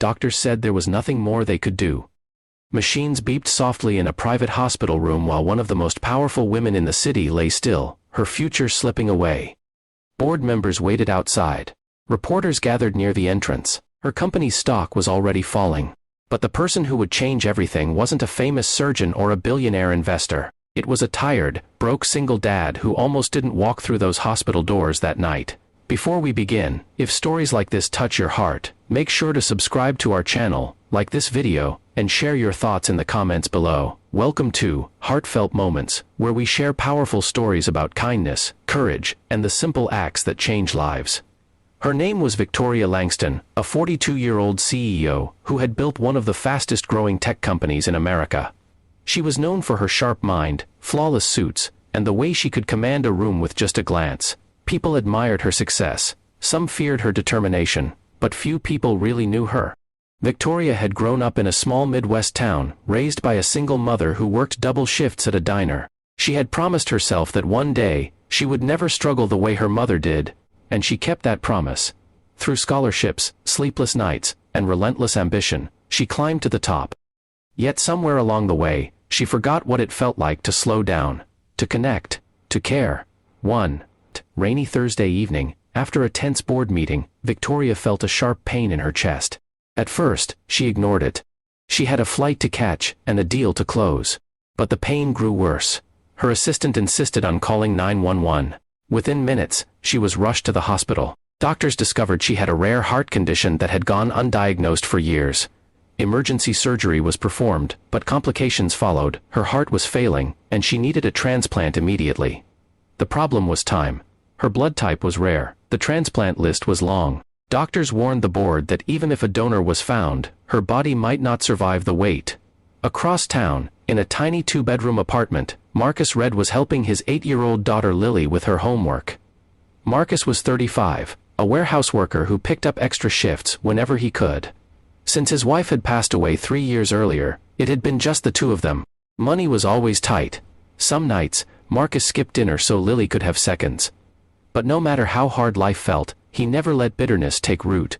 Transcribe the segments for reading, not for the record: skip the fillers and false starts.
Doctors said there was nothing more they could do. Machines beeped softly in a private hospital room while one of the most powerful women in the city lay still, her future slipping away. Board members waited outside. Reporters gathered near the entrance. Her company's stock was already falling. But the person who would change everything wasn't a famous surgeon or a billionaire investor. It was a tired, broke single dad who almost didn't walk through those hospital doors that night. Before we begin, if stories like this touch your heart, make sure to subscribe to our channel, like this video, and share your thoughts in the comments below. Welcome to Heartfelt Moments, where we share powerful stories about kindness, courage, and the simple acts that change lives. Her name was Victoria Langston, a 42-year-old CEO who had built one of the fastest-growing tech companies in America. She was known for her sharp mind, flawless suits, and the way she could command a room with just a glance. People admired her success, some feared her determination, but few people really knew her. Victoria had grown up in a small Midwest town, raised by a single mother who worked double shifts at a diner. She had promised herself that one day, she would never struggle the way her mother did, and she kept that promise. Through scholarships, sleepless nights, and relentless ambition, she climbed to the top. Yet somewhere along the way, she forgot what it felt like to slow down, to connect, to care. One rainy Thursday evening, after a tense board meeting, Victoria felt a sharp pain in her chest. At first, she ignored it. She had a flight to catch and a deal to close. But the pain grew worse. Her assistant insisted on calling 911. Within minutes, she was rushed to the hospital. Doctors discovered she had a rare heart condition that had gone undiagnosed for years. Emergency surgery was performed, but complications followed. Her heart was failing, and she needed a transplant immediately. The problem was time. Her blood type was rare. The transplant list was long. Doctors warned the board that even if a donor was found, her body might not survive the wait. Across town, in a tiny two-bedroom apartment, Marcus Red was helping his 8-year-old daughter Lily with her homework. Marcus was 35, a warehouse worker who picked up extra shifts whenever he could. Since his wife had passed away 3 years earlier, it had been just the two of them. Money was always tight. Some nights, Marcus skipped dinner so Lily could have seconds. But no matter how hard life felt, he never let bitterness take root.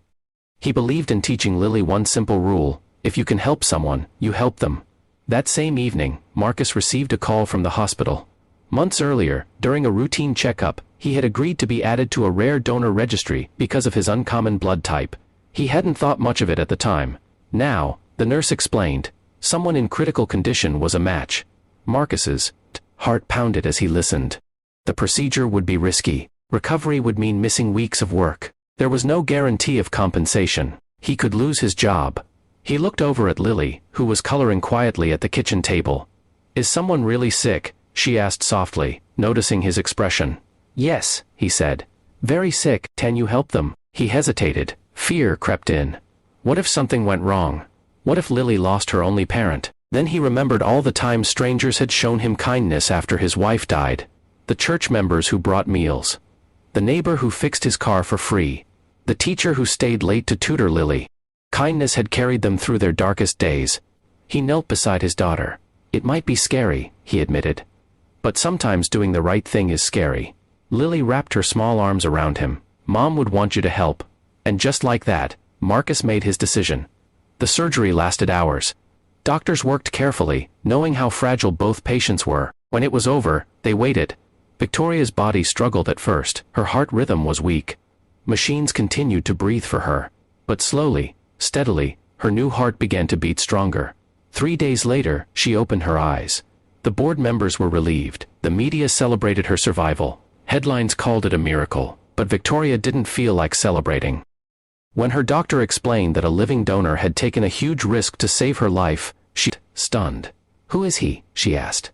He believed in teaching Lily one simple rule: if you can help someone, you help them. That same evening, Marcus received a call from the hospital. Months earlier, during a routine checkup, he had agreed to be added to a rare donor registry because of his uncommon blood type. He hadn't thought much of it at the time. Now, the nurse explained, someone in critical condition was a match. Marcus's heart pounded as he listened. The procedure would be risky. Recovery would mean missing weeks of work. There was no guarantee of compensation. He could lose his job. He looked over at Lily, who was coloring quietly at the kitchen table. "Is someone really sick?" she asked softly, noticing his expression. "Yes," he said. "Very sick. Can you help them?" He hesitated. Fear crept in. What if something went wrong? What if Lily lost her only parent? Then he remembered all the times strangers had shown him kindness after his wife died. The church members who brought meals. The neighbor who fixed his car for free. The teacher who stayed late to tutor Lily. Kindness had carried them through their darkest days. He knelt beside his daughter. "It might be scary," he admitted. "But sometimes doing the right thing is scary." Lily wrapped her small arms around him. "Mom would want you to help." And just like that, Marcus made his decision. The surgery lasted hours. Doctors worked carefully, knowing how fragile both patients were. When it was over, they waited. Victoria's body struggled at first. Her heart rhythm was weak. Machines continued to breathe for her. But slowly, steadily, her new heart began to beat stronger. 3 days later, she opened her eyes. The board members were relieved. The media celebrated her survival. Headlines called it a miracle. But Victoria didn't feel like celebrating. When her doctor explained that a living donor had taken a huge risk to save her life, she stunned. "Who is he?" she asked.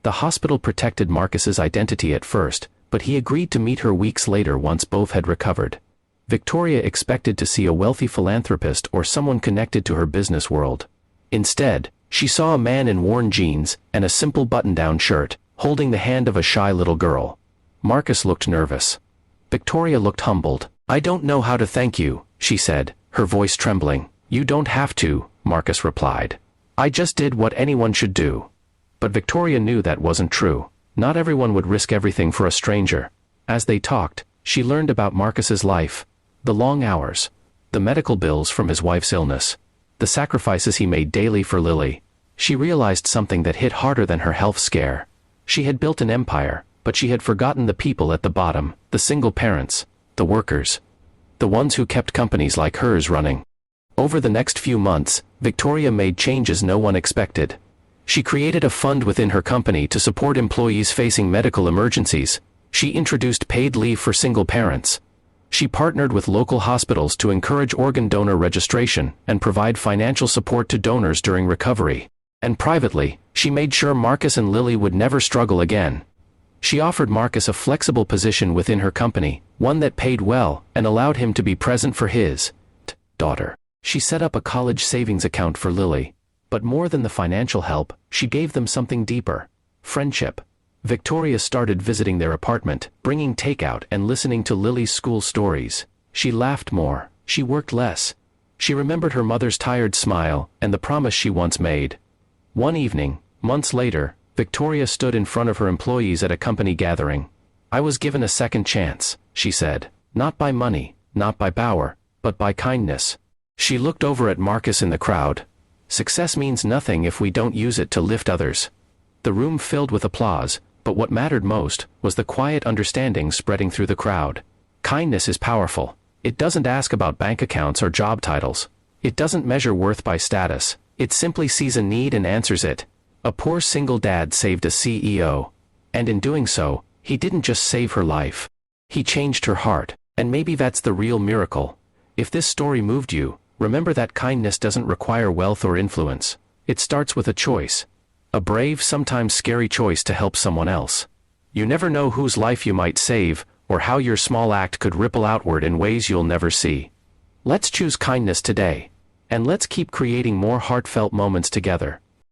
The hospital protected Marcus's identity at first, but he agreed to meet her weeks later once both had recovered. Victoria expected to see a wealthy philanthropist or someone connected to her business world. Instead, she saw a man in worn jeans and a simple button-down shirt, holding the hand of a shy little girl. Marcus looked nervous. Victoria looked humbled. "I don't know how to thank you," she said, her voice trembling. "You don't have to," Marcus replied. "I just did what anyone should do." But Victoria knew that wasn't true. Not everyone would risk everything for a stranger. As they talked, she learned about Marcus's life. The long hours. the medical bills from his wife's illness, the sacrifices he made daily for Lily. She realized something that hit harder than her health scare. She had built an empire, but she had forgotten the people at the bottom, the single parents, the workers, the ones who kept companies like hers running. Over the next few months, Victoria made changes no one expected. She created a fund within her company to support employees facing medical emergencies. She introduced paid leave for single parents. She partnered with local hospitals to encourage organ donor registration and provide financial support to donors during recovery. And privately, she made sure Marcus and Lily would never struggle again. She offered Marcus a flexible position within her company, one that paid well and allowed him to be present for his daughter. She set up a college savings account for Lily. But more than the financial help, she gave them something deeper: friendship. Victoria started visiting their apartment, bringing takeout and listening to Lily's school stories. She laughed more. She worked less. She remembered her mother's tired smile and the promise she once made. One evening, months later, Victoria stood in front of her employees at a company gathering. "I was given a second chance," she said. "Not by money, not by power, but by kindness." She looked over at Marcus in the crowd. "Success means nothing if we don't use it to lift others." The room filled with applause, but what mattered most was the quiet understanding spreading through the crowd. Kindness is powerful. It doesn't ask about bank accounts or job titles. It doesn't measure worth by status. It simply sees a need and answers it. A poor single dad saved a CEO. And in doing so, he didn't just save her life. He changed her heart. And maybe that's the real miracle. If this story moved you, remember that kindness doesn't require wealth or influence. It starts with a choice. A brave, sometimes scary choice to help someone else. You never know whose life you might save, or how your small act could ripple outward in ways you'll never see. Let's choose kindness today. And let's keep creating more heartfelt moments together.